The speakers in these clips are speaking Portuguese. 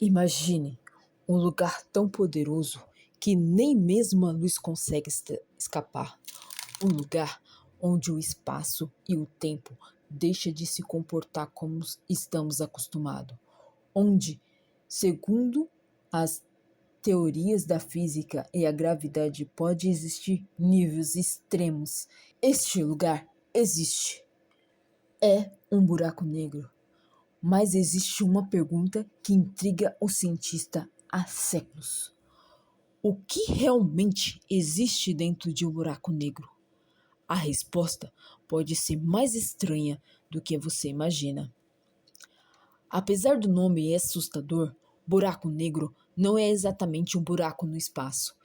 Imagine um lugar tão poderoso que nem mesmo a luz consegue escapar. Um lugar onde o espaço e o tempo deixam de se comportar como estamos acostumados. Onde, segundo as teorias da física e a gravidade, pode existir níveis extremos. Este lugar existe. É um buraco negro. Mas existe uma pergunta que intriga o cientista há séculos. O que realmente existe dentro de um buraco negro? A resposta pode ser mais estranha do que você imagina. Apesar do nome assustador, buraco negro não é exatamente um buraco no espaço.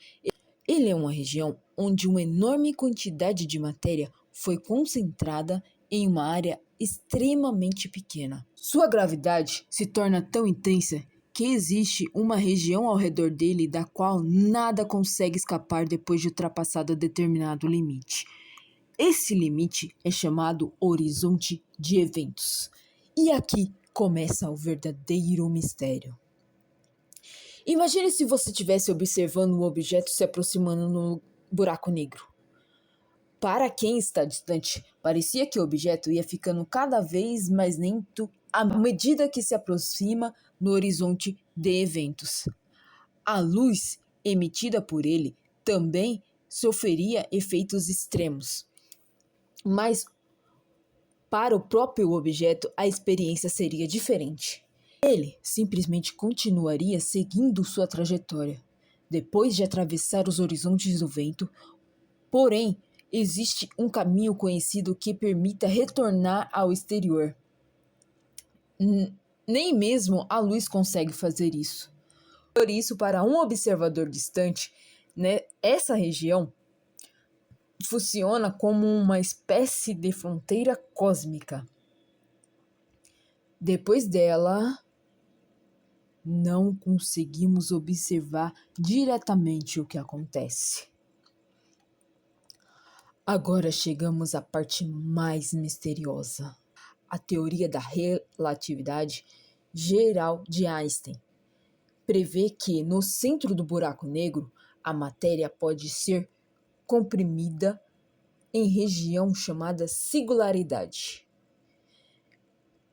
Ele é uma região onde uma enorme quantidade de matéria foi concentrada em uma área extremamente pequena. Sua gravidade se torna tão intensa que existe uma região ao redor dele da qual nada consegue escapar depois de ultrapassado determinado limite. Esse limite é chamado horizonte de eventos. E aqui começa o verdadeiro mistério. Imagine se você estivesse observando um objeto se aproximando no buraco negro. Para quem está distante, parecia que o objeto ia ficando cada vez mais lento à medida que se aproxima no horizonte de eventos. A luz emitida por ele também sofreria efeitos extremos. Mas para o próprio objeto, a experiência seria diferente. Ele simplesmente continuaria seguindo sua trajetória, depois de atravessar os horizontes do vento. Porém, existe um caminho conhecido que permita retornar ao exterior. Nem mesmo a luz consegue fazer isso. Por isso, para um observador distante, essa região funciona como uma espécie de fronteira cósmica. Depois dela, não conseguimos observar diretamente o que acontece. Agora chegamos à parte mais misteriosa. A teoria da relatividade geral de Einstein prevê que no centro do buraco negro a matéria pode ser comprimida em região chamada singularidade.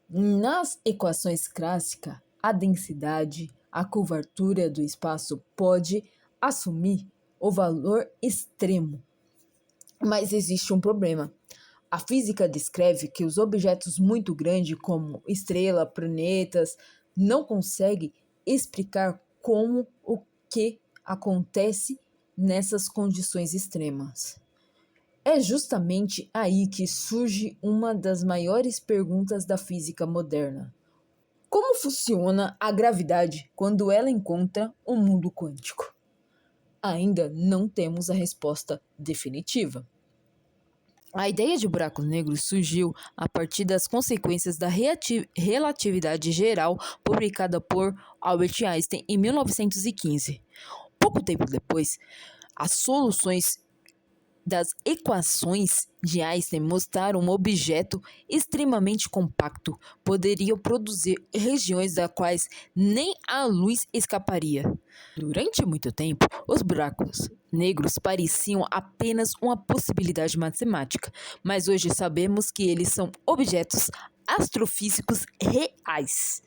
Nas equações clássicas, a densidade, a curvatura do espaço pode assumir o valor extremo. Mas existe um problema. A física descreve que os objetos muito grandes, como estrela, planetas, não conseguem explicar como o que acontece nessas condições extremas. É justamente aí que surge uma das maiores perguntas da física moderna. Como funciona a gravidade quando ela encontra o mundo quântico? Ainda não temos a resposta definitiva. A ideia de buraco negro surgiu a partir das consequências da relatividade geral publicada por Albert Einstein em 1915. Pouco tempo depois, as soluções das equações de Einstein mostraram um objeto extremamente compacto poderia produzir regiões das quais nem a luz escaparia. Durante muito tempo, os buracos negros pareciam apenas uma possibilidade matemática, mas hoje sabemos que eles são objetos astrofísicos reais.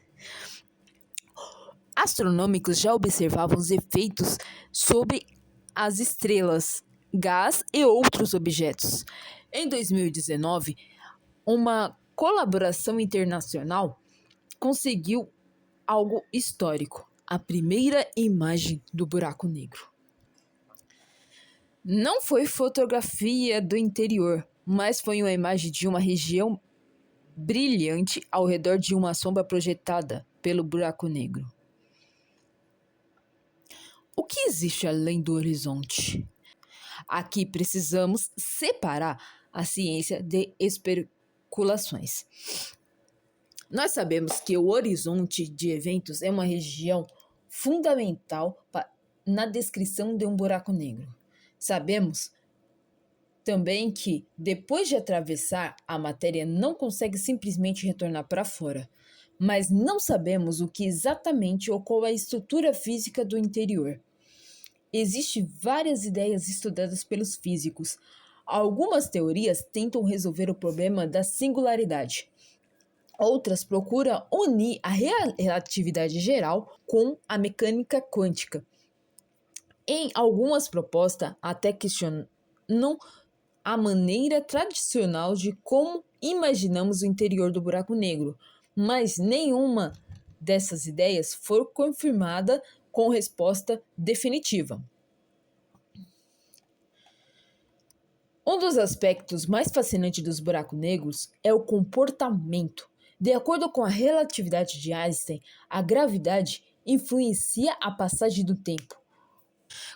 Astronômicos já observavam os efeitos sobre as estrelas, gás e outros objetos. Em 2019, uma colaboração internacional conseguiu algo histórico: a primeira imagem do buraco negro. Não foi fotografia do interior, mas foi uma imagem de uma região brilhante ao redor de uma sombra projetada pelo buraco negro. O que existe além do horizonte? Aqui precisamos separar a ciência de especulações. Nós sabemos que o horizonte de eventos é uma região fundamental na descrição de um buraco negro. Sabemos também que, depois de atravessar, a matéria não consegue simplesmente retornar para fora, mas não sabemos o que exatamente ou qual é a estrutura física do interior. Existem várias ideias estudadas pelos físicos. Algumas teorias tentam resolver o problema da singularidade. Outras procuram unir a relatividade geral com a mecânica quântica. Em algumas propostas, até questionam a maneira tradicional de como imaginamos o interior do buraco negro, mas nenhuma dessas ideias foi confirmada com resposta definitiva. Um dos aspectos mais fascinantes dos buracos negros é o comportamento. De acordo com a relatividade de Einstein, a gravidade influencia a passagem do tempo.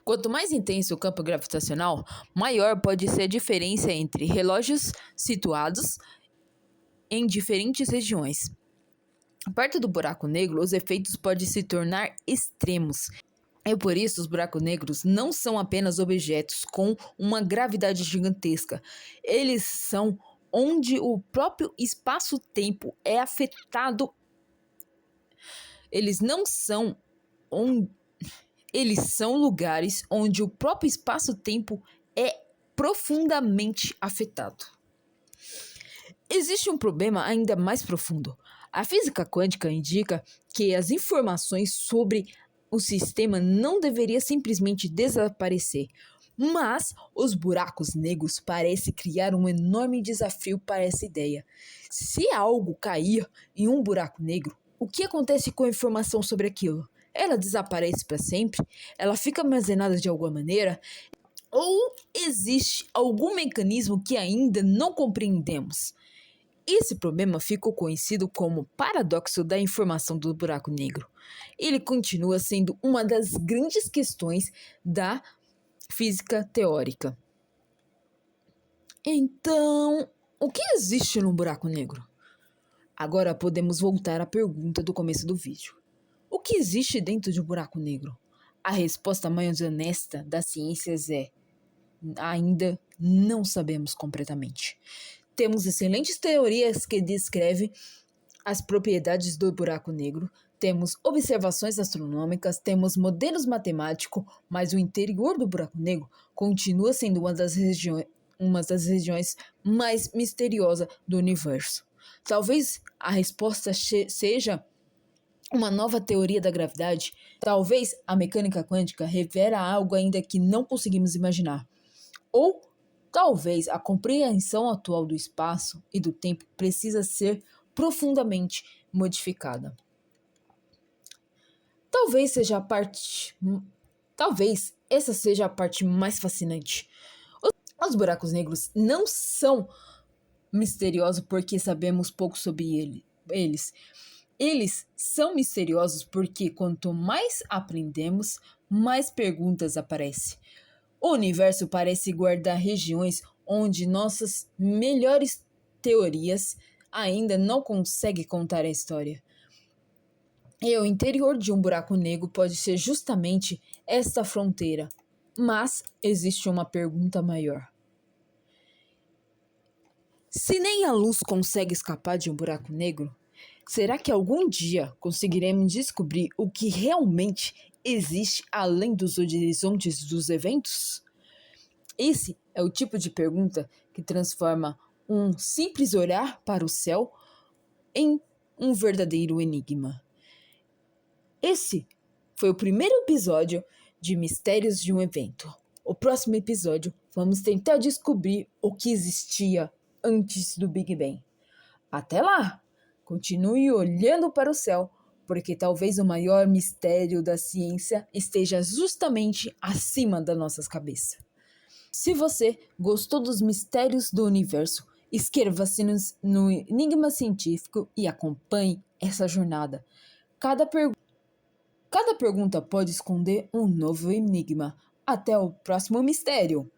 Quanto mais intenso o campo gravitacional, maior pode ser a diferença entre relógios situados em diferentes regiões. Perto do buraco negro, os efeitos podem se tornar extremos. É por isso os buracos negros não são apenas objetos com uma gravidade gigantesca. Eles são onde o próprio espaço-tempo é afetado. Eles são lugares onde o próprio espaço-tempo é profundamente afetado. Existe um problema ainda mais profundo. A física quântica indica que as informações sobre o sistema não deveriam simplesmente desaparecer, mas os buracos negros parecem criar um enorme desafio para essa ideia. Se algo cair em um buraco negro, o que acontece com a informação sobre aquilo? Ela desaparece para sempre? Ela fica armazenada de alguma maneira? Ou existe algum mecanismo que ainda não compreendemos? Esse problema ficou conhecido como paradoxo da informação do buraco negro. Ele continua sendo uma das grandes questões da física teórica. Então, o que existe no buraco negro? Agora podemos voltar à pergunta do começo do vídeo. O que existe dentro de um buraco negro? A resposta mais honesta das ciências é: ainda não sabemos completamente. Temos excelentes teorias que descrevem as propriedades do buraco negro, temos observações astronômicas, temos modelos matemáticos, mas o interior do buraco negro continua sendo uma das regiões mais misteriosas do universo. Talvez a resposta seja uma nova teoria da gravidade. Talvez a mecânica quântica revela algo ainda que não conseguimos imaginar. Ou talvez a compreensão atual do espaço e do tempo precisa ser profundamente modificada. Talvez essa seja a parte mais fascinante. Os buracos negros não são misteriosos porque sabemos pouco sobre eles. Eles são misteriosos porque quanto mais aprendemos, mais perguntas aparecem. O universo parece guardar regiões onde nossas melhores teorias ainda não conseguem contar a história. E o interior de um buraco negro pode ser justamente esta fronteira. Mas existe uma pergunta maior. Se nem a luz consegue escapar de um buraco negro, será que algum dia conseguiremos descobrir o que realmente existe além dos horizontes dos eventos? Esse é o tipo de pergunta que transforma um simples olhar para o céu em um verdadeiro enigma. Esse foi o primeiro episódio de Mistérios de um Evento. O próximo episódio, vamos tentar descobrir o que existia antes do Big Bang. Até lá! Continue olhando para o céu, porque talvez o maior mistério da ciência esteja justamente acima das nossas cabeças. Se você gostou dos mistérios do universo, inscreva-se no Enigma Científico e acompanhe essa jornada. Cada pergunta pode esconder um novo enigma. Até o próximo mistério!